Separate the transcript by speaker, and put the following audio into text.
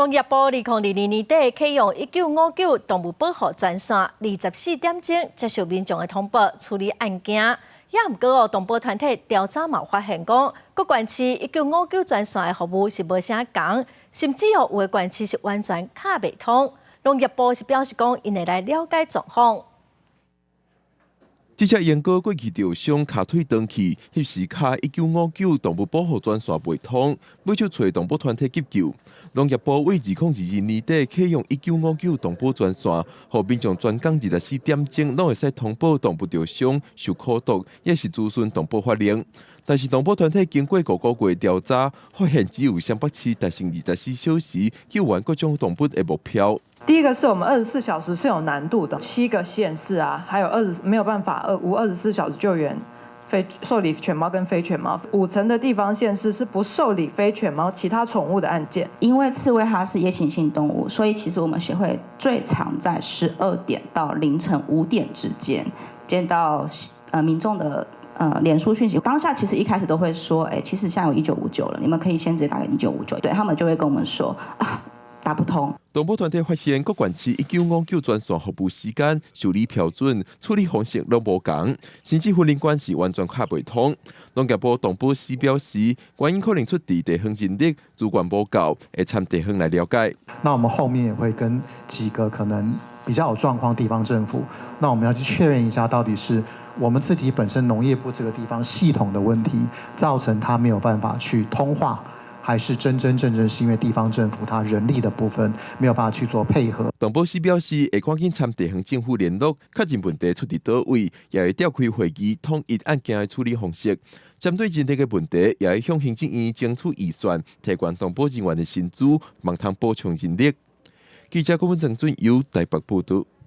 Speaker 1: 农业部2022年底启用1959动物保护专线，24点钟接受民众的通报处理案件。也毋过动保团体调查嘛发现讲，各县市1959专线的服务是无啥共，甚至有的县市是完全卡袂通。农业部是表示讲，因会来了解状况。
Speaker 2: 这只研究过去受伤，卡腿断去，迄时卡1959动物保护专线袂通，要去找动保团体急救。农业部为2022年底启用1959动保专线，让民众专工24点钟拢会使通报动物受伤、受苦毒，也是咨询动保法令。但是动保团体经过5个月调查，发现只有新北市达成24小时救援各种动物的目标。
Speaker 3: 第一个是我们24小时是有难度的，7个县市啊，还有没有办法无24小时救援受理犬猫跟非犬猫，5成的地方县市是不受理非犬猫其他宠物的案件。
Speaker 4: 因为刺猬它是夜行性动物，所以其实我们协会最常在12点到凌晨5点之间接到民众的。 脸书讯息当下其实一开始都会说，其实现在有1959了，你们可以先直接打给1959，对他们就会跟我们说啊，打不通。
Speaker 2: 动保团体发现，各县市1959专线服务时间、受理标准、处理方式拢无同，甚至婚姻关系完全卡袂通。农业部动保司表示，原因可能出自地方人力资源不够，会参地方来了解。
Speaker 5: 那我们后面也会跟几个可能比较有状况地方政府，那我们要去确认一下，到底是我们自己本身农业部这个地方系统的问题，造成它没有办法去通话。 还是真正是因为地方政府它人力的部分没有办法去做配合。
Speaker 2: 动保司表示，会赶紧参地方政府联络，确认问题出伫倒位，也会召开会议，统一案件的处理方式。针对人力的问题，也会向行政院争取预算，提高动保人员的薪资，望通补充人力。记者郭文正准由台北报道。